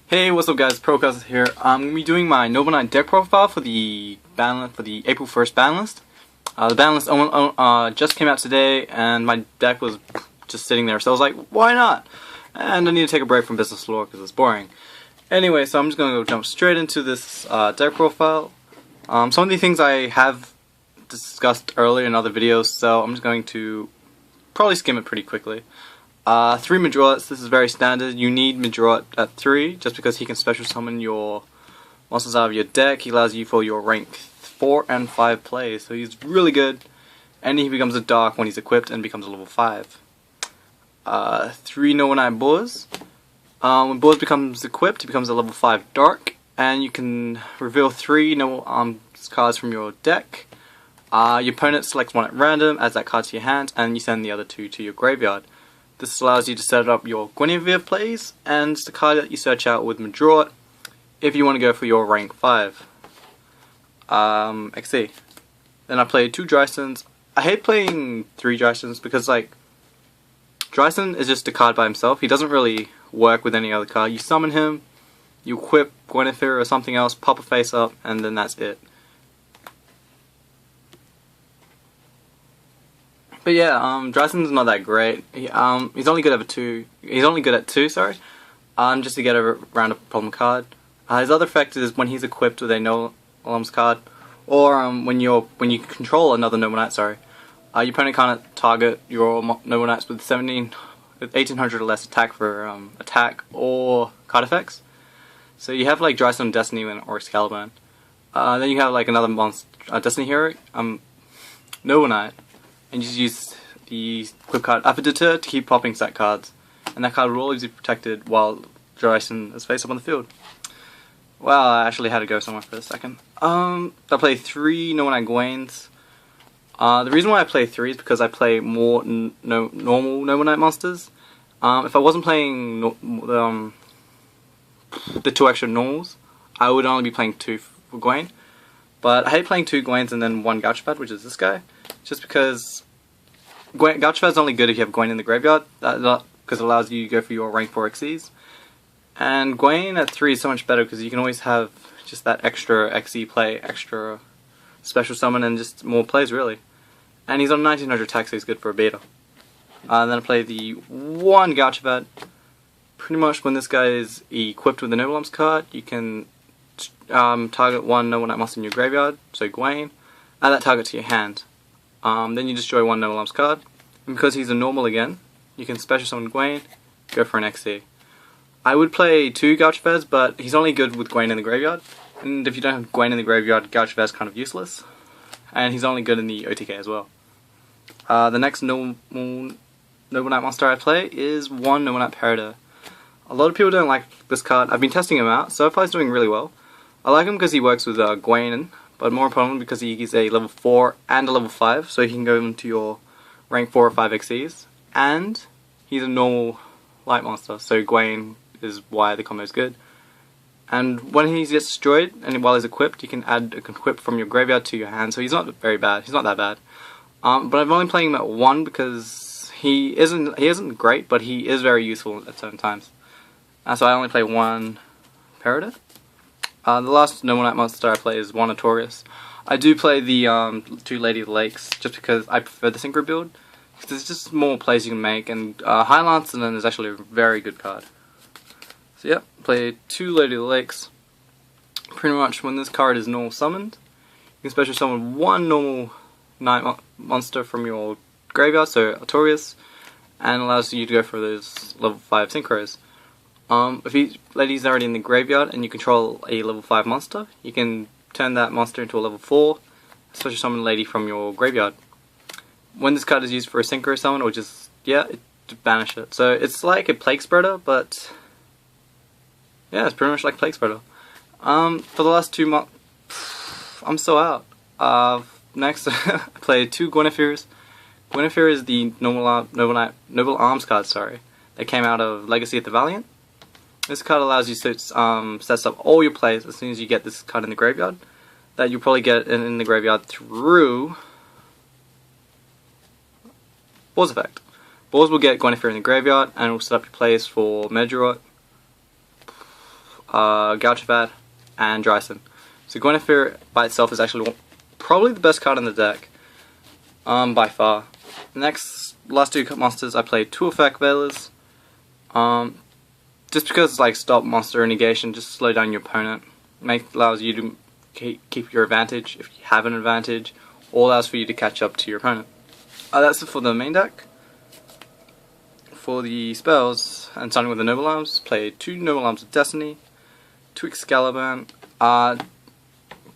Hey, what's up guys, Procast here. I'm going to be doing my Noble Knight deck profile for the April 1st ban list. The ban list just came out today and my deck was just sitting there, so I was like, why not? And I need to take a break from business lore because it's boring. Anyway, so I'm just going to go jump straight into this deck profile. Some of the things I have discussed earlier in other videos, so I'm just going to probably skim it pretty quickly. 3 Majorats, this is very standard. You need Majorat at 3, just because he can special summon your monsters out of your deck. He allows you for your rank 4 and 5 plays, so he's really good. And he becomes a Dark when he's equipped and becomes a level 5. 3 Noble Knight Boars. When Boars becomes equipped, he becomes a level 5 Dark, and you can reveal 3 Noble cards from your deck. Your opponent selects one at random, adds that card to your hand, and you send the other 2 to your graveyard. This allows you to set up your Guinevere plays, and it's the card that you search out with Majorat if you want to go for your rank 5. XC. Then I played 2 Drystons. I hate playing 3 Drystons because, like, Dryston is just a card by himself. He doesn't really work with any other card. You summon him, you equip Guinevere or something else, pop a face up, and then that's it. But yeah, Dryson's not that great. He's only good at 2. He's only good at 2, sorry. Just to get around a problem card. His other effect is when he's equipped with a No Alarms card, or when you control another Noble Knight. Sorry, your opponent can't target your Noble Knights with 1800 or less attack for attack or card effects. So you have like Dryson, Destiny, or Excalibur. Then you have like another monster, Destiny hero, Noble Knight. And you just use the equip card Deter to keep popping stack cards, and that card will always be protected while Dryson is face up on the field. Well, I actually had to go somewhere for a second. I play 3 Noble Knight Gwains. The reason why I play 3 is because I play more normal Noble Knight monsters. If I wasn't playing the 2 extra normals, I would only be playing 2 for Gwain. But I hate playing 2 Gwains and then 1 Gauchapad, which is this guy. Just because Gauchapad is only good if you have Gwain in the graveyard, because it allows you to go for your rank 4 XCs. And Gwain at 3 is so much better because you can always have just that extra XC play, extra special summon, and just more plays really. And he's on 1900 attack, so he's good for a beta. Then I play the 1 Gauchapad. Pretty much when this guy is equipped with the Noble Arms card, you can target 1 Noble Knight monster in your graveyard, so Gwain, add that target to your hand. Then you destroy 1 Noble Arms card, and because he's a normal again, you can special summon Gwain, go for an XC. I would play 2 Gauchapads, but he's only good with Gwain in the graveyard, and if you don't have Gwain in the graveyard, Gauchapad is kind of useless, and he's only good in the OTK as well. The next Noble Knight monster I play is 1 Noble Knight Peridot. A lot of people don't like this card. I've been testing him out, so far he's doing really well. I like him because he works with Gwain, but more importantly because he's a level 4 and a level 5, so he can go into your rank 4 or 5 XCs, and he's a normal light monster, so Gwain is why the combo is good. And when he gets destroyed, and while he's equipped, you can add a equip from your graveyard to your hand, so he's not very bad, he's not that bad. But I'm only playing him at 1 because he isn't great, but he is very useful at certain times. So I only play 1 Peridot. The last Noble Knight monster I play is 1 Artorias. I do play the 2 Lady of the Lakes just because I prefer the synchro build. Because there's just more plays you can make, and High Lance and then is actually a very good card. So yeah, play 2 Lady of the Lakes. Pretty much when this card is normal summoned, you can special summon 1 normal Knight monster from your graveyard, so Artorias, and allows you to go for those level 5 synchros. If Lady's already in the graveyard and you control a level 5 monster, you can turn that monster into a level 4, special summon Lady from your graveyard. When this card is used for a synchro summon, or just, banish it. So it's like a Plague Spreader, but yeah, it's pretty much like Plague Spreader. For the last 2 months, I'm so out. Next, I played 2 Guineveres. Guinevere is the Noble Arms card, sorry, that came out of Legacy of the Valiant. This card allows you to set up all your plays as soon as you get this card in the graveyard, that you'll probably get in the graveyard through Boar's effect. Boars will get Guinevere in the graveyard and will set up your plays for Majorat, Gauchavad, and Dryson. So Guinevere by itself is actually probably the best card in the deck, by far. Last two monsters, I played 2 Effect Veilers. Just because it's like stop monster negation, just slow down your opponent. Allows you to keep your advantage if you have an advantage, or allows for you to catch up to your opponent. That's it for the main deck. For the spells, and starting with the Noble Arms, play 2 Noble Arms of Destiny, 2 Excalibur.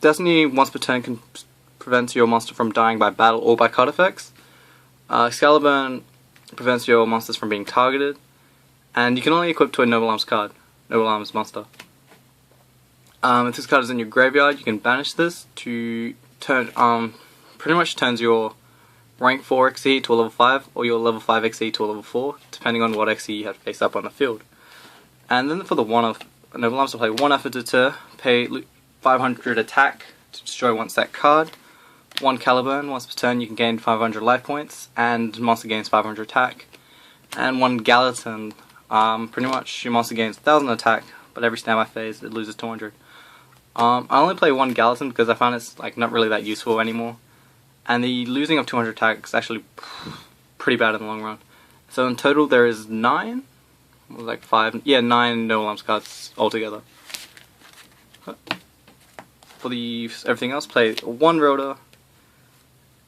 Destiny once per turn prevents your monster from dying by battle or by card effects. Excalibur prevents your monsters from being targeted, and you can only equip to a Noble Arms card, Noble Arms monster. If this card is in your graveyard, you can banish this to turn, pretty much turns your rank 4 XE to a level 5, or your level 5 XE to a level 4, depending on what XE you have face up on the field. And then for the one-off, Noble Arms will play 1 Effort Deter, pay 500 attack to destroy 1 set card, 1 Caliburn, once per turn you can gain 500 life points, and monster gains 500 attack, and 1 Gallatin, pretty much your monster gains 1000 attack, but every standby phase it loses 200. I only play 1 Gallatin because I find it's like not really that useful anymore, and the losing of 200 attack is actually pretty bad in the long run. So in total there is 9 Noble Arms cards altogether. For everything else, play 1 Rotor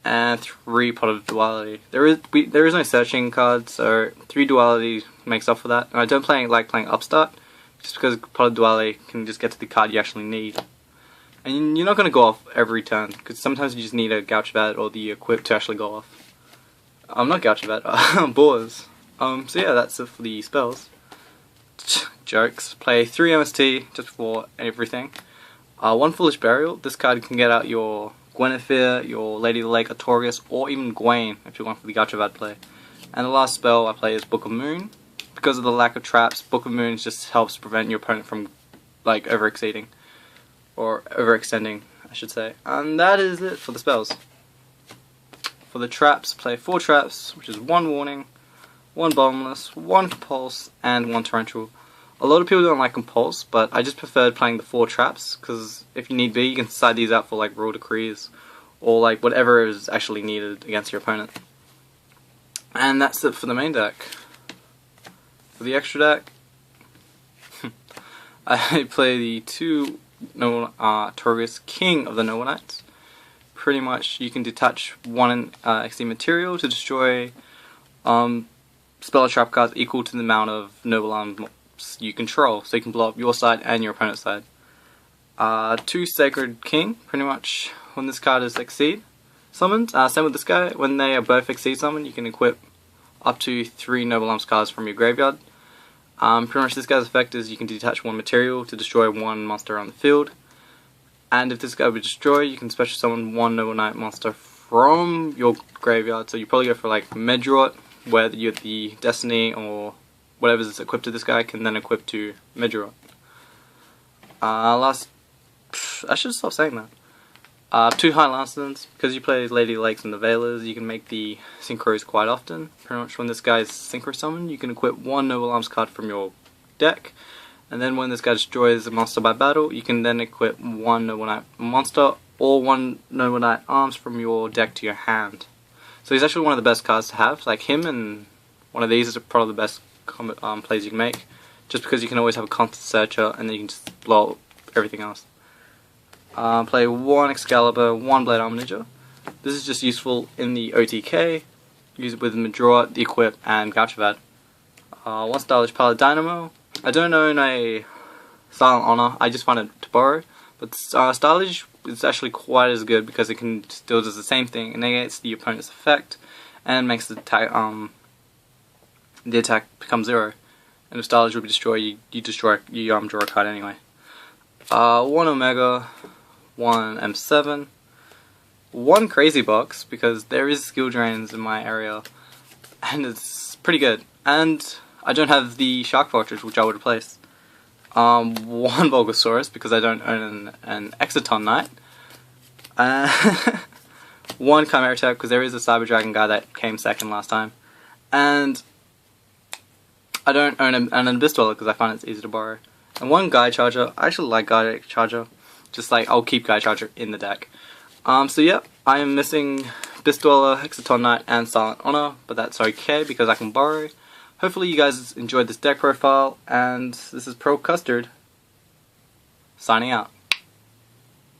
and 3 Pot of Duality. There is no searching card, so 3 Duality makes up for that. And I don't like playing Upstart, just because Pot of Duality can just get to the card you actually need. And you're not going to go off every turn, because sometimes you just need a Gauchavad or the Equip to actually go off. Not Gauchavad, Boars. So yeah, that's it for the spells. Jokes. Play 3 MST just before everything. 1 Foolish Burial. This card can get out your Guinevere, your Lady of the Lake, Artorias, or even Gwaine if you want for the Gauchavad play. And the last spell I play is Book of Moon. Because of the lack of traps, Book of Moon just helps prevent your opponent from like overexceeding. Or overextending, I should say. And that is it for the spells. For the traps, play 4 traps, which is 1 Warning, 1 Bottomless, 1 Compulse, and 1 Torrential. A lot of people don't like Compulse, but I just preferred playing the 4 traps, because if you need be, you can side these out for like Royal Decrees, or like whatever is actually needed against your opponent. And that's it for the main deck. For the extra deck, I play the 2 Taurus King of the Noble Knights. Pretty much you can detach 1 XD material to destroy spell or trap cards equal to the amount of Noble Arms you control, so you can blow up your side and your opponent's side. 2 Sacred King, pretty much when this card is Exceed summoned. Same with this guy, when they are both Exceed summoned, you can equip up to 3 Noble Arms cards from your graveyard. Pretty much this guy's effect is you can detach 1 material to destroy 1 monster on the field. And if this guy would destroy, you can special summon 1 Noble Knight monster from your graveyard. So you probably go for like Medrot, where you have the Destiny or whatever is equipped to this guy can then equip to Medrot. I should stop saying that. 2 High Lancers, because you play Lady Lakes and the Veilers, you can make the Synchros quite often. Pretty much when this guy is Synchro summoned, you can equip 1 Noble Arms card from your deck, and then when this guy destroys a monster by battle, you can then equip 1 Noble Knight monster or 1 Noble Knight Arms from your deck to your hand. So he's actually one of the best cards to have. Like him and one of these is probably the best plays you can make, just because you can always have a constant searcher and then you can just blow up everything else. Play 1 Excalibur, 1 Blade Armor Ninja. This is just useful in the OTK. Use it with Medrot, the Equip, and Gauchavad. 1 Stylish Pilot Dynamo. I don't own a Silent Honor, I just find it to borrow. But Stylish is actually quite as good because it can still does the same thing. It negates the opponent's effect and makes the attack become 0. And if Stylish will be destroyed, you destroy draw a card anyway. 1 Omega, 1 M7, 1 Crazy Box, because there is skill drains in my area, and it's pretty good. And I don't have the Shark Fortress, which I would replace. 1 Bulgosaurus, because I don't own an Exciton Knight. 1 Chimera Tech, because there is a Cyber Dragon guy that came second last time. And I don't own an Abyss Dweller, because I find it's easy to borrow. and 1 Guy Charger. I actually like Guy Charger. Just like, I'll keep Guy Charger in the deck. So yeah, I am missing Beast Dweller, Hexaton Knight, and Silent Honor, but that's okay because I can borrow. Hopefully you guys enjoyed this deck profile, and this is Pro Custard, signing out.